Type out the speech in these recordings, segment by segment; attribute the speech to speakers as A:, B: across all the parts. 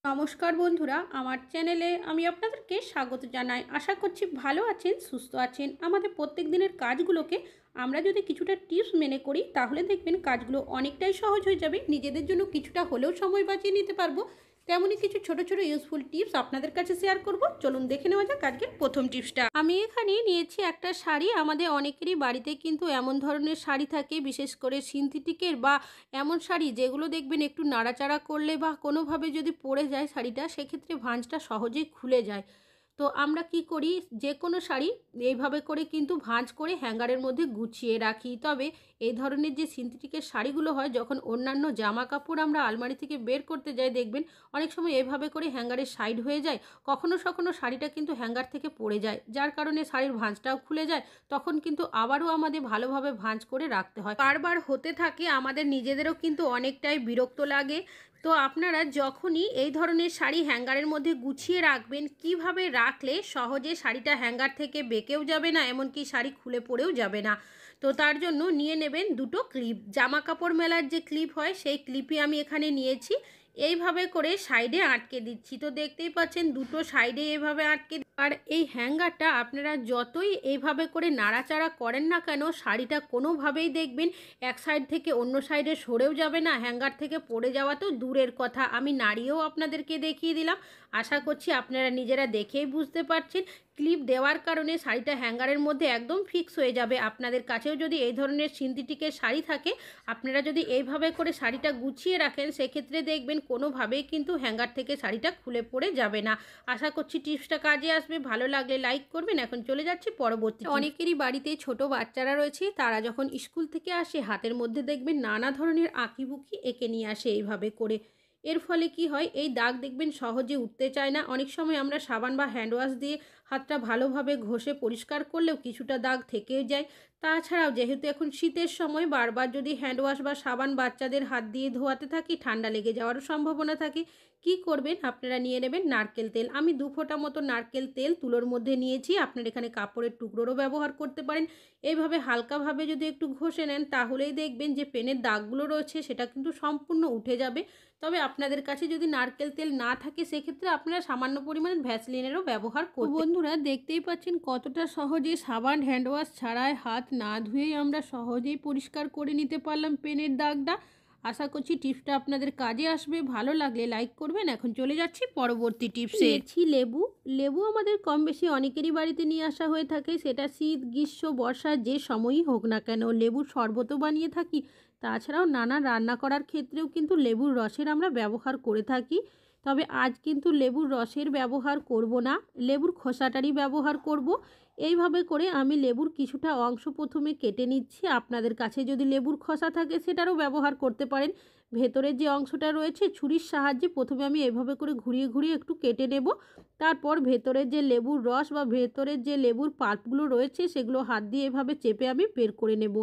A: নমস্কার বন্ধুরা, আমার চ্যানেলে আমি আপনাদেরকে স্বাগত জানাই। আশা করছি ভালো আছেন, সুস্থ আছেন। আমাদের প্রত্যেক দিনের কাজগুলোকে আমরা যদি কিছুটা টিপস মেনে করি তাহলে দেখবেন কাজগুলো অনেকটাই সহজ হয়ে যাবে। নিজেদের জন্য কিছুটা হলেও সময় বাঁচিয়ে নিতে পারবো। তেমনই কিছু ছোট ছোট ইউজফুল টিপস আপনাদের কাছে শেয়ার করব। চলুন দেখে নেওয়া যাক আজকের প্রথম টিপসটা। আমি এখানে নিয়েছি একটা শাড়ি। আমাদের অনেকেরই বাড়িতে কিন্তু এমন ধরনের শাড়ি থাকে, বিশেষ করে সিনথেটিকের বা এমন শাড়ি যেগুলো দেখবেন একটু নাড়াচাড়া করলে বা কোনোভাবে যদি পড়ে যায় শাড়িটা, সেক্ষেত্রে ভাঁজটা সহজেই খুলে যায়। তো আমরা কি করি, যে কোনো শাড়ি এইভাবে করে কিন্তু ভাঁজ করে হ্যাঙ্গারের মধ্যে গুছিয়ে রাখি। তবে এই ধরনের যে সিনথেটিকের শাড়িগুলো হয়, যখন অন্যান্য জামা কাপড় আমরা আলমারি থেকে বের করতে যাই, দেখবেন অনেক সময় এভাবে করে হ্যাঙ্গারের সাইড হয়ে যায়। কখনো কখনো শাড়িটা কিন্তু হ্যাঙ্গার থেকে পড়ে যায়, যার কারণে শাড়ির ভাঁজটাও খুলে যায়। তখন কিন্তু আবারও আমাদের ভালোভাবে ভাঁজ করে রাখতে হয়। বারবার হতে থাকে, আমাদের নিজেদেরও কিন্তু অনেকটাই বিরক্ত লাগে। তো আপনারা যখনই এই ধরনের শাড়ি হ্যাঙ্গারের মধ্যে গুছিয়ে রাখবেন, কিভাবে রাখলে সহজে শাড়িটা হ্যাঙ্গার থেকে বেঁকেও যাবে না, এমনকি শাড়ি খুলে পড়েও যাবে না। তো তার জন্য নিয়ে নেবেন দুটো ক্লিপ। জামা কাপড় মেলার যে ক্লিপ হয়, সেই ক্লিপই আমি এখানে নিয়েছি। এইভাবে করে সাইডে আটকে দিচ্ছি। তো দেখতেই পাচ্ছেন দুটো সাইডে এইভাবে আটকে। আর এই হ্যাঙ্গারটা আপনারা যতই এইভাবে করে নাড়াচাড়া করেন না কেন, শাড়িটা কোনোভাবেই দেখবেন এক সাইড থেকে অন্য সাইডে সরেও যাবে না। হ্যাঙ্গার থেকে পড়ে যাওয়া তো দূরের কথা, আমি নাড়িয়েও আপনাদেরকে দেখিয়ে দিলাম। আশা করছি আপনারা নিজেরা দেখেই বুঝতে পারছেন। ক্লিপ দেওয়ার কারণে শাড়িটা হ্যাঙ্গারের মধ্যে একদম ফিক্স হয়ে যাবে। আপনাদের কাছেও যদি এই ধরনের সিনথেটিকের শাড়ি থাকে, আপনারা যদি এইভাবে করে শাড়িটা গুছিয়ে রাখেন, সেক্ষেত্রে দেখবেন কোনোভাবেই কিন্তু হ্যাঙ্গার থেকে শাড়িটা খুলে পড়ে যাবে না। আশা করছি টিপসটা কাজে আসবে। ভালো লাগলে লাইক করবেন। এখন চলে যাচ্ছি পরবর্তী। অনেকেরই বাড়িতে ছোট বাচ্চারা রয়েছে, তারা যখন স্কুল থেকে আসে হাতের মধ্যে দেখবেন নানা ধরনের আঁকিবুকি এঁকে নিয়ে আসে এইভাবে করে। এর ফলে কি হয়, এই দাগ দেখবেন সহজে উঠতে চায় না। অনেক সময় আমরা সাবান বা হ্যান্ড ওয়াশ দিয়ে হাতটা ভালোভাবে ঘষে পরিষ্কার করলেও কিছুটা দাগ থেকেও যায়। তাছাড়াও যেহেতু এখন শীতের সময়, বারবার যদি হ্যান্ড ওয়াশ বা সাবান বাচ্চাদের হাত দিয়ে ধোয়াতে থাকি, ঠান্ডা লেগে যাওয়ারও সম্ভাবনা থাকে। কি করবেন, আপনারা নিয়ে নেবেন নারকেল তেল। আমি 2 ফোঁটা মতো নারকেল তেল তুলোর মধ্যে নিয়েছি। আপনারা এখানে কাপড়ের টুকরোরও ব্যবহার করতে পারেন। এইভাবে হালকাভাবে যদি একটু ঘষে নেন, তাহলেই দেখবেন যে পেনের দাগগুলো রয়েছে সেটা কিন্তু সম্পূর্ণ উঠে যাবে। তবে আপনাদের কাছে যদি নারকেল তেল না থাকে, সেক্ষেত্রে আপনারা সামান্য পরিমাণে ভ্যাসলিনেরও ব্যবহার করতে। বন্ধুরা দেখতেই পাচ্ছেন কতটা সহজে সাবান হ্যান্ড ওয়াশ ছাড়াই, হাত না ধুয়েই আমরা সহজেই পরিষ্কার করে নিতে পারলাম পেনের দাগটা। আশা করছি টিপসটা আপনাদের কাজে আসবে। ভালো লাগলে লাইক করবেন। এখন চলে যাচ্ছি পরবর্তী টিপসে। নিয়েছি লেবু। লেবু আমাদের কম বেশি অনেকেরই বাড়িতে নিয়ে আসা হয়ে থাকে, সেটা শীত গ্রীষ্ম বর্ষা যে সময়ই হোক না কেন। লেবুর শরবতও বানিয়ে থাকি। তাছাড়াও নানা রান্না করার ক্ষেত্রেও কিন্তু লেবুর রসের আমরা ব্যবহার করে থাকি। তবে আজ কিন্তু লেবুর রসের ব্যবহার করব না, লেবুর খোসাটারই ব্যবহার করব। এইভাবে করে আমি লেবুর কিছুটা অংশ প্রথমে কেটে নিচ্ছি। আপনাদের কাছে যদি লেবুর খোসা থাকে সেটারও ব্যবহার করতে পারেন। ভেতরের যে অংশটা রয়েছে, ছুরির সাহায্যে প্রথমে আমি এভাবে করে ঘুরিয়ে ঘুরিয়ে একটু কেটে নেব। তারপর ভেতরের যে লেবুর রস বা ভেতরের যে লেবুর পাল্পগুলো রয়েছে, সেগুলো হাত দিয়ে এভাবে চেপে আমি বের করে নেব।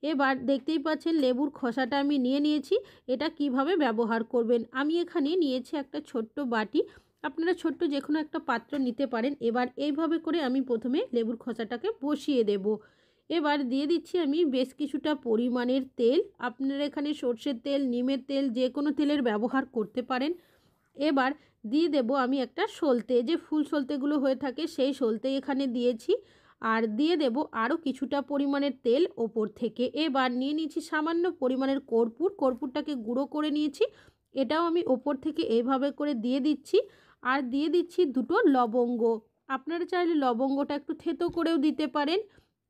A: এবার দেখতেই পাচ্ছেন লেবুর খোসাটা আমি নিয়ে নিয়েছি। এটা কিভাবে ব্যবহার করবেন, আমি এখানে নিয়েছি একটা ছোট্ট বাটি। আপনারা ছোট্ট যে কোনো একটা পাত্র নিতে পারেন। এবার এইভাবে করে আমি প্রথমে লেবুর খোসাটাকে বসিয়ে দেব। এবার দিয়ে দিচ্ছি আমি বেশ কিছুটা পরিমাণের তেল। আপনারা এখানে সর্ষের তেল, নিমের তেল, যে কোনো তেলের ব্যবহার করতে পারেন। এবার দিয়ে দেব আমি একটা সলতে, যে ফুল সলতেগুলো হয়ে থাকে সেই সলতে এখানে দিয়েছি। আর দিয়ে দেব আরও কিছুটা পরিমাণের তেল ওপর থেকে। এবার নিয়ে নিয়েছি সামান্য পরিমাণের কর্পূর। কর্পূরটাকে গুঁড়ো করে নিয়েছি, এটাও আমি ওপর থেকে এইভাবে করে দিয়ে দিচ্ছি। আর দিয়ে দিচ্ছি দুটো লবঙ্গ। আপনারা চাইলে লবঙ্গটা একটু থেতো করেও দিতে পারেন।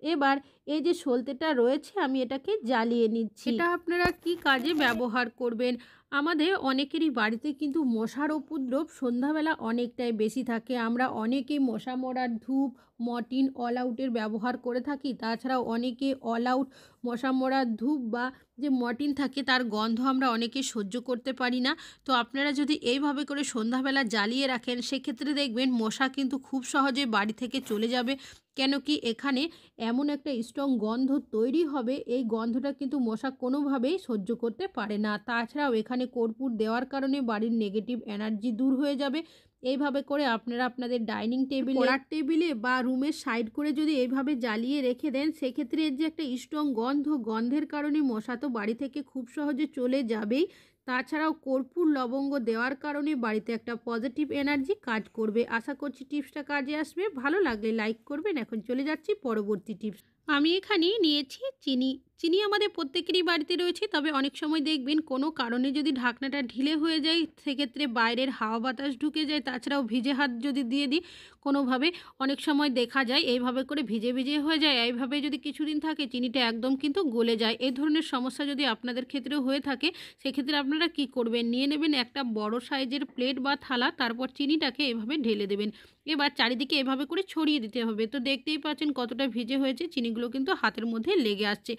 A: এবার এই যে সলতেটা রয়েছে, আমি এটাকে জ্বালিয়ে নিচ্ছি। এটা আপনারা কি কাজে ব্যবহার করবেন? আমাদের অনেকেরই বাড়িতে কিন্তু মশার উপদ্রব সন্ধ্যাবেলা অনেকটাই বেশি থাকে। আমরা অনেকেই মশা মরার ধূপ, মর্টিন, অল আউটের ব্যবহার করে থাকি। তাছাড়াও অনেকে অল আউট মশা মরার ধূপ বা যে মর্টিন থাকে তার গন্ধ আমরা অনেকে সহ্য করতে পারি না। তো আপনারা যদি এইভাবে করে সন্ধ্যাবেলা জ্বালিয়ে রাখেন, সেক্ষেত্রে দেখবেন মশা কিন্তু খুব সহজে বাড়ি থেকে চলে যাবে। কেন কি, এখানে এমন একটা স্ট্রং গন্ধ তৈরি হবে, এই গন্ধটা কিন্তু মশা কোনোভাবেই সহ্য করতে পারে না। তাছাড়াও এখানে কর্পূর দেওয়ার কারণে বাড়ির নেগেটিভ এনার্জি দূর হয়ে যাবে। এইভাবে করে আপনারা আপনাদের ডাইনিং টেবিলে, পড়ার টেবিলে বা রুমের সাইড করে যদি এইভাবে জ্বালিয়ে রেখে দেন, সেক্ষেত্রে এর যে একটা স্ট্রং গন্ধ, গন্ধের কারণে মশা তো বাড়ি থেকে খুব সহজে চলে যাবেই। তাছাড়াও কর্পূর লবঙ্গ দেওয়ার কারণে বাড়িতে একটা পজিটিভ এনার্জি কাজ করবে। আশা করছি টিপসটা কাজে আসবে। ভালো লাগলে লাইক করবেন। এখন চলে যাচ্ছি পরবর্তী টিপস। আমি এখানে নিয়েছি চিনি। চিনি আমাদের প্রত্যেকেরই বাড়িতে রয়েছে, তবে অনেক সময় দেখবেন কোনো কারণে যদি ঢাকনাটা ঢিলে হয়ে যায় সেক্ষেত্রে বাইরের হাওয়া বাতাস ঢুকে যায়। তাছাড়াও ভিজে হাত যদি দিয়ে দিই কোনোভাবে, অনেক সময় দেখা যায় এইভাবে করে ভিজে ভিজে হয়ে যায়। এইভাবে যদি কিছুদিন থাকে চিনিটা একদম কিন্তু গলে যায়। এই ধরনের সমস্যা যদি আপনাদের ক্ষেত্রেও হয়ে থাকে সেক্ষেত্রে আপনারা কি করবেন, নিয়ে নেবেন একটা বড় সাইজের প্লেট বা থালা, তারপর চিনিটাকে এভাবে ঢেলে দেবেন। এবার চারিদিকে এভাবে করে ছড়িয়ে দিতে হবে। তো দেখতেই পাচ্ছেন কতটা ভিজে হয়েছে, চিনিগুলো কিন্তু হাতের মধ্যে লেগে আসছে।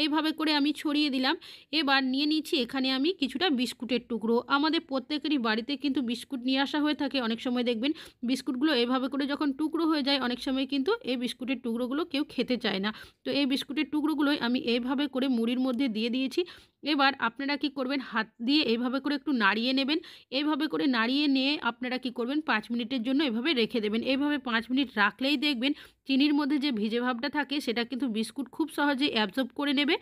A: এইভাবে করে আমি ছড়িয়ে দিলাম। এবার নিয়ে নিচ্ছি এখানে আমি কিছুটা বিস্কুটের টুকরো। আমাদের প্রত্যেকেরই বাড়িতে কিন্তু বিস্কুট নিয়ে আসা হয়ে থাকে। অনেক সময় দেখবেন বিস্কুটগুলো এভাবে করে যখন টুকরো হয়ে যায় অনেক সময় কিন্তু এই বিস্কুটের টুকরোগুলো কেউ খেতে চায় না। তো এই বিস্কুটের টুকরোগুলোই আমি এইভাবে করে মুড়ির মধ্যে দিয়ে দিয়েছি। এবার আপনারা কি করবেন, হাত দিয়ে এইভাবে করে একটু নাড়িয়ে নেবেন। এইভাবে করে নাড়িয়ে নিয়ে আপনারা কি করবেন, 5 মিনিটের জন্য এভাবে রেখে দেবেন। এইভাবে 5 মিনিট রাখলেই দেখবেন চিনির মধ্যে যে ভিজে ভাবটা থাকে সেটা কিন্তু বিস্কুট খুব সহজেই অ্যাবজর্ব করে নেবে।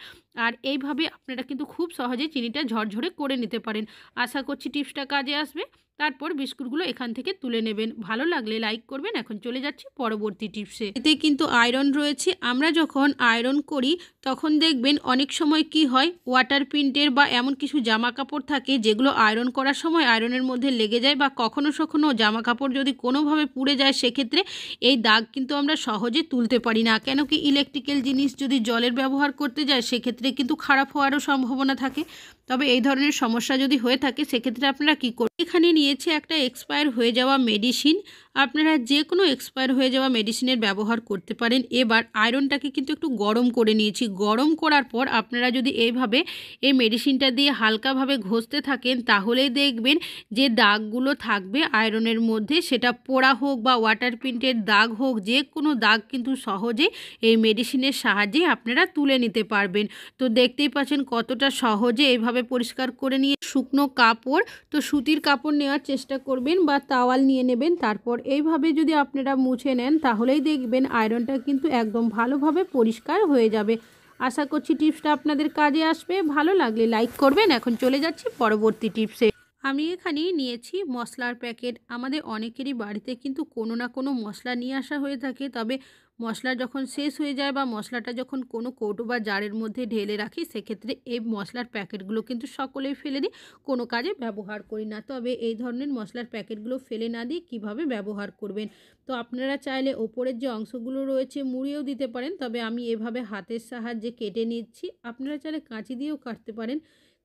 A: আর এইভাবে আপনারা কিন্তু খুব সহজেই চিনিটা ঝরঝরে করে নিতে পারেন। আশা করছি টিপসটা কাজে আসবে। তারপর বিস্কুটগুলো এখান থেকে তুলে নেবেন। ভালো লাগলে লাইক করবেন। এখন চলে যাচ্ছি পরবর্তী টিপসে। এতে কিন্তু আয়রন রয়েছে। আমরা যখন আয়রন করি তখন দেখবেন অনেক সময় কি হয়, ওয়াটার প্রিন্টের বা এমন কিছু জামা কাপড় থাকে যেগুলো আয়রন করার সময় আয়রনের মধ্যে লেগে যায়, বা কখনো কখনো জামা কাপড় যদি কোনোভাবে পুড়ে যায় সেক্ষেত্রে এই দাগ কিন্তু আমরা সহজে তুলতে পারি না। কেন কি, ইলেকট্রিক্যাল জিনিস যদি জলের ব্যবহার করতে যায় সেক্ষেত্রে কিন্তু খারাপ হওয়ারও সম্ভাবনা থাকে। তবে এই ধরনের সমস্যা যদি হয়ে থাকে সেক্ষেত্রে আপনারা কী করবেন, এখানে নিয়েছে একটা এক্সপায়ার হয়ে যাওয়া মেডিসিন। আপনারা যে কোনো এক্সপায়ার হয়ে যাওয়া মেডিসিনের ব্যবহার করতে পারেন। এবার আয়রনটাকে কিন্তু একটু গরম করে নিয়েছি। গরম করার পর আপনারা যদি এইভাবে এই মেডিসিনটা দিয়ে হালকাভাবে ঘষতে থাকেন তাহলেই দেখবেন যে দাগগুলো থাকবে আয়রনের মধ্যে, সেটা পোড়া হোক বা ওয়াটার প্রিন্টের দাগ হোক, যে কোনো দাগ কিন্তু সহজেই এই মেডিসিনের সাহায্যে আপনারা তুলে নিতে পারবেন। তো দেখতেই পাচ্ছেন কতটা সহজে এইভাবে পরিষ্কার করে নিয়ে শুকনো কাপড়, তো সুতির কাপড় নেওয়ার চেষ্টা করবেন বা তাওয়াল নিয়ে নেবেন। তারপর এইভাবে যদি আপনারা মুছে নেন তাহলেই দেখবেন আয়রনটা কিন্তু একদম ভালোভাবে পরিষ্কার হয়ে যাবে। আশা করছি টিপসটা আপনাদের কাজে আসবে। ভালো লাগলে লাইক করবেন। এখন চলে যাচ্ছি পরবর্তী টিপসে। আমি এখানে নিয়েছি মশলার প্যাকেট। আমাদের অনেকেরই বাড়িতে কিন্তু কোনো না কোনো মশলা নিয়ে আসা হয়ে থাকে। তবে মশলা যখন শেষ হয়ে যায় বা মশলাটা যখন কোনো কৌটো বা জারের মধ্যে ঢেলে রাখি সেক্ষেত্রে এই মশলার প্যাকেটগুলো কিন্তু সকলেই ফেলে দিই, কোনো কাজে ব্যবহার করি না। তবে এই ধরনের মশলার প্যাকেটগুলো ফেলে না দিয়ে কীভাবে ব্যবহার করবেন, তো আপনারা চাইলে ওপরের যে অংশগুলো রয়েছে মুড়িয়েও দিতে পারেন। তবে আমি এভাবে হাতের সাহায্যে কেটে নিচ্ছি। আপনারা চাইলে কাঁচি দিয়েও কাটতে পারেন।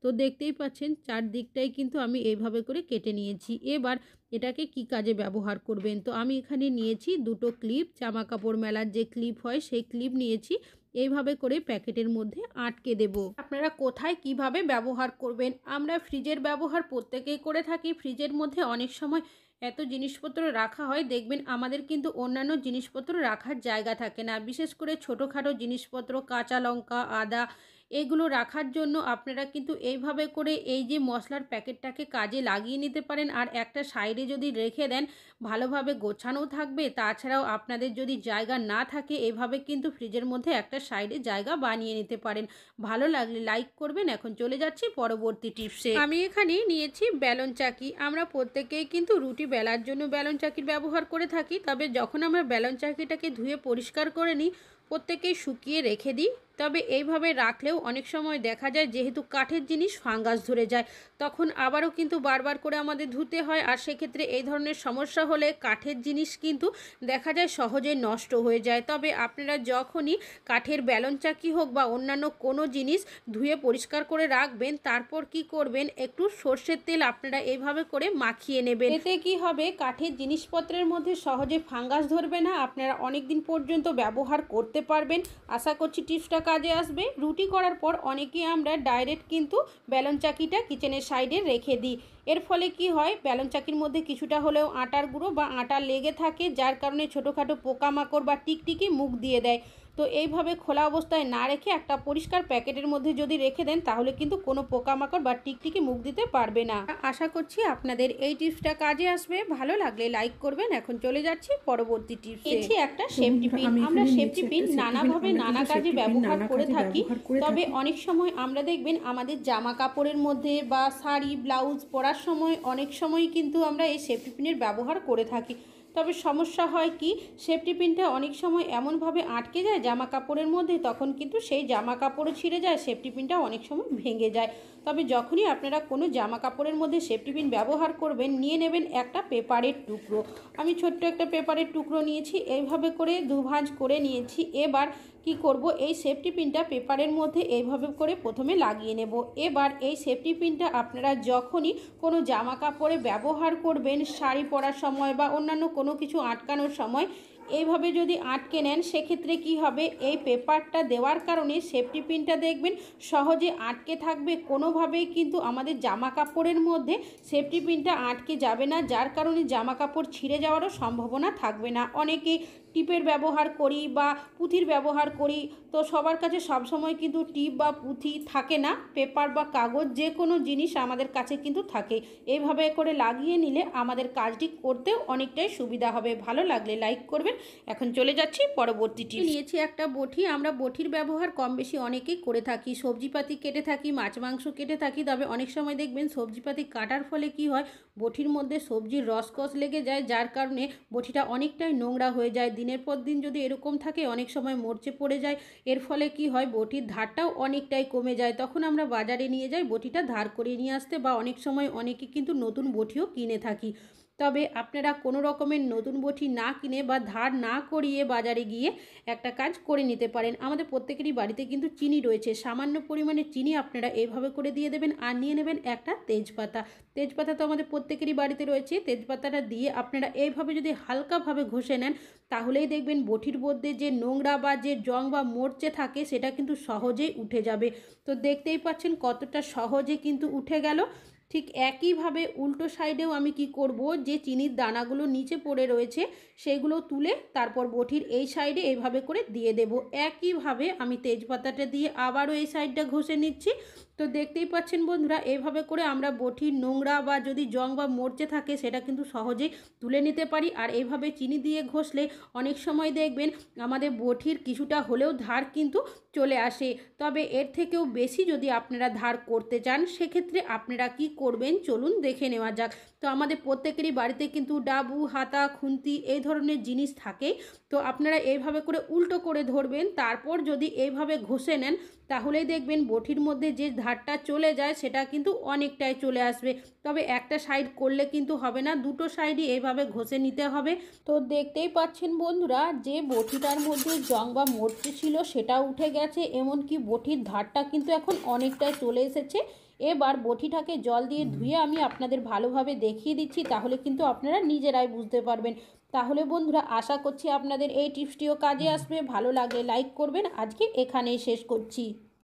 A: তো দেখতেই পাচ্ছেন চারদিকটাই কিন্তু আমি এইভাবে করে কেটে নিয়েছি। এবার এটাকে কি কাজে ব্যবহার করবেন, তো আমি এখানে নিয়েছি দুটো ক্লিপ, জামা কাপড় মেলার যে ক্লিপ হয় সেই ক্লিপ নিয়েছি। এইভাবে করে প্যাকেটের মধ্যে আটকে দেব। আপনারা কোথায় কিভাবে ব্যবহার করবেন, আমরা ফ্রিজের ব্যবহার প্রত্যেকেই করে থাকি। ফ্রিজের মধ্যে অনেক সময় এত জিনিসপত্র রাখা হয়, দেখবেন আমাদের কিন্তু অন্যান্য জিনিসপত্র রাখার জায়গা থাকে না। বিশেষ করে ছোটোখাটো জিনিসপত্র, কাঁচা লঙ্কা, আদা, এগুলো রাখার জন্য আপনারা কিন্তু এইভাবে করে এই যে মশলার প্যাকেটটাকে কাজে লাগিয়ে নিতে পারেন। আর একটা সাইডে যদি রেখে দেন ভালোভাবে গোছানোও থাকবে। তাছাড়াও আপনাদের যদি জায়গা না থাকে এভাবে কিন্তু ফ্রিজের মধ্যে একটা সাইডে জায়গা বানিয়ে নিতে পারেন। ভালো লাগলে লাইক করবেন। এখন চলে যাচ্ছি পরবর্তী টিপসে। আমি এখানে নিয়েছি বেলন চাকি। আমরা প্রত্যেকেই কিন্তু রুটি বেলার জন্য বেলন চাকির ব্যবহার করে থাকি। তবে যখন আমরা বেলন চাকিটাকে ধুয়ে পরিষ্কার করে নিই প্রত্যেকেই শুকিয়ে রেখে দিই। তবে এইভাবে রাখলেও অনেক সময় দেখা যায় যেহেতু কাঠের জিনিস ফাঙ্গাস ধরে যায়, তখন আবারও কিন্তু বারবার করে আমাদের ধুতে হয়। আর সেক্ষেত্রে এই ধরনের সমস্যা হলে কাঠের জিনিস কিন্তু দেখা যায় সহজে নষ্ট হয়ে যায়। তবে আপনারা যখনই কাঠের বেলন চাকি হোক বা অন্যান্য কোনো জিনিস ধুয়ে পরিষ্কার করে রাখবেন তারপর কি করবেন, একটু সর্ষের তেল আপনারা এইভাবে করে মাখিয়ে নেবেন। এতে কি হবে, কাঠের জিনিসপত্রের মধ্যে সহজে ফাঙ্গাস ধরবে না, আপনারা অনেক দিন পর্যন্ত ব্যবহার করতে পারবেন। আশা করছি টিপসটা কাজে আসবে। রুটি করার পর অনেকেই আমরা ডাইরেক্ট কিন্তু বেলন চাকিটা কিচেনের সাইডে রেখে দিই। এর ফলে কি হয়, বেলন চাকির মধ্যে কিছুটা হলেও আটার গুঁড়ো বা আটা লেগে থাকে, যার কারণে ছোটোখাটো পোকামাকড় বা টিকটিকি মুখ দিয়ে দেয়। তো তো এইভাবে খোলা অবস্থায় না রেখে একটা পরিষ্কার প্যাকেটের মধ্যে যদি রেখে দেন তাহলে কিন্তু কোনো পোকামাকড় বা টিকটিকি মুখ দিতে পারবে না। আশা করছি আপনাদের এই টিপসটা কাজে আসবে। ভালো লাগলে লাইক করবেন। এখন চলে যাচ্ছি পরবর্তী টিপসে। এটি একটা সেফটি পিন। আমরা সেফটি পিন নানাভাবে নানা কাজে ব্যবহার করে থাকি। তবে অনেক সময় আমরা দেখবেন আমাদের জামা কাপড়ের মধ্যে বা শাড়ি ব্লাউজ পরার সময় অনেক সময় কিন্তু আমরা এই সেফটি পিনের ব্যবহার করে থাকি। তবে সমস্যা হয় কি, সেফটি পিনটা অনেক সময় এমনভাবে আটকে যায় জামা কাপড়ের মধ্যে, তখন কিন্তু সেই জামা কাপড়ও ছিঁড়ে যায়, সেফটি পিনটা অনেক সময় ভেঙে যায়। তবে যখনই আপনারা কোনো জামা কাপড়ের মধ্যে সেফটি পিন ব্যবহার করবেন, নিয়ে নেবেন একটা পেপারের টুকরো। আমি ছোট্ট একটা পেপারের টুকরো নিয়েছি, এইভাবে করে দুভাঁজ করে নিয়েছি। এবার কি করব, এই সেফটি পিনটা পেপারের মধ্যে এইভাবে করে প্রথমে লাগিয়ে নেব। এবার এই সেফটি পিনটা আপনারা যখনই কোনো জামা কাপড়ে ব্যবহার করবেন, শাড়ি পরার সময় বা অন্যান্য কোনো কিছু আটকানোর সময় এইভাবে যদি আটকে নেন, সেক্ষেত্রে কি হবে, এই পেপারটা দেওয়ার কারণে সেফটি পিনটা দেখবেন সহজে আটকে থাকবে। কোনোভাবেই কিন্তু আমাদের জামা কাপড়ের মধ্যে সেফটি পিনটা আটকে যাবে না, যার কারণে জামা কাপড় ছিঁড়ে যাওয়ারও সম্ভাবনা থাকবে না। অনেকেই টিপের ব্যবহার করি বা পুঁথির ব্যবহার করি, তো সবার কাছে সবসময় কিন্তু টিপ বা পুঁথি থাকে না, পেপার বা কাগজ যে কোনো জিনিস আমাদের কাছে কিন্তু থাকে। এইভাবে করে লাগিয়ে নিলে আমাদের কাজটি করতেও অনেকটাই সুবিধা হবে। ভালো লাগলে লাইক করবেন। এখন চলে যাচ্ছি পরবর্তী টিপস। নিয়েছি একটা বটি। আমরা বটির ব্যবহার কম বেশি অনেকেই করে থাকি। সবজিপাতি কেটে থাকি, মাছ মাংস কেটে থাকি। তবে অনেক সময় দেখবেন সবজিপাতি কাটার ফলে কি হয়, বটির মধ্যে সবজির রসকস লেগে যায়, যার কারণে বটিটা অনেকটাই নোংরা হয়ে যায়। দিনের পর দিন যদি এরকম থাকে, অনেক সময় মরচে পড়ে যায়। এর ফলে কি হয়, বটির ধারটাও অনেকটাই কমে যায়। তখন আমরা বাজারে নিয়ে যাই বটিটা ধার করে নিয়ে আসতে, বা অনেক সময় অনেকে কিন্তু নতুন বটিও কিনে থাকি। তবে আপনারা কোনো রকমের নতুন বটি না কিনে বা ধার না করিয়ে বাজারে গিয়ে একটা কাজ করে নিতে পারেন। আমাদের প্রত্যেকেরই বাড়িতে কিন্তু চিনি রয়েছে, সামান্য পরিমাণে চিনি আপনারা এইভাবে করে দিয়ে দেবেন। আর নিয়ে নেবেন একটা তেজপাতা। তেজপাতা তো আমাদের প্রত্যেকেরই বাড়িতে রয়েছে। তেজপাতাটা দিয়ে আপনারা এইভাবে যদি হালকাভাবে ঘষে নেন, তাহলেই দেখবেন বটির মধ্যে যে নোংরা বা যে জং বা মরচে থাকে সেটা কিন্তু সহজেই উঠে যাবে। তো দেখতেই পাচ্ছেন কতটা সহজে কিন্তু উঠে গেল। ঠিক একইভাবে উল্টো সাইডেও আমি কি করব, যে চিনির দানাগুলো নিচে পড়ে রয়েছে সেইগুলো তুলে তারপর বটির এই সাইডে এইভাবে করে দিয়ে দেব। একইভাবে আমি তেজপাতাটা দিয়ে আবারও এই সাইডটা ঘষে নিচ্ছি। তো দেখতেই পাচ্ছেন বন্ধুরা, এইভাবে করে আমরা বটির নোংরা বা যদি জং বা মরচে থাকে সেটা কিন্তু সহজেই তুলে নিতে পারি। আর এইভাবে চিনি দিয়ে ঘষলে অনেক সময় দেখবেন আমাদের বটির কিছুটা হলেও ধার কিন্তু চলে আসে। তবে এর থেকেও বেশি যদি আপনারা ধার করতে চান, সেক্ষেত্রে আপনারা কি করবেন চলুন দেখে নেওয়া যাক। তো আমাদের প্রত্যেকেরই বাড়িতে কিন্তু ডাবু, হাতা, খুন্তি এই ধরনের জিনিস থাকে। তো আপনারা এইভাবে করে উল্টো করে ধরবেন, তারপর যদি এইভাবে ঘষে নেন, তাহলেই দেখবেন বটির মধ্যে যে ধারটা চলে যায় সেটা কিন্তু অনেকটাই চলে আসবে। তবে একটা সাইড করলে কিন্তু হবে না, দুটো সাইডই এইভাবে ঘষে নিতে হবে। তো দেখতেই পাচ্ছেন বন্ধুরা, যে বটিটার মধ্যে জং বা মরচে ছিল সেটাও উঠে গেছে, এমনকি বটির ধারটা কিন্তু এখন অনেকটাই চলে এসেছে। এবার বটিটাকে জল দিয়ে ধুয়ে আমি আপনাদের ভালোভাবে দেখিয়ে দিচ্ছি, তাহলে কিন্তু আপনারা নিজেরাই বুঝতে পারবেন। তাহলে বন্ধুরা, আশা করছি আপনাদের এই টিপসটিও কাজে আসবে। ভালো লাগলে লাইক করবেন। আজকে এখানেই শেষ করছি।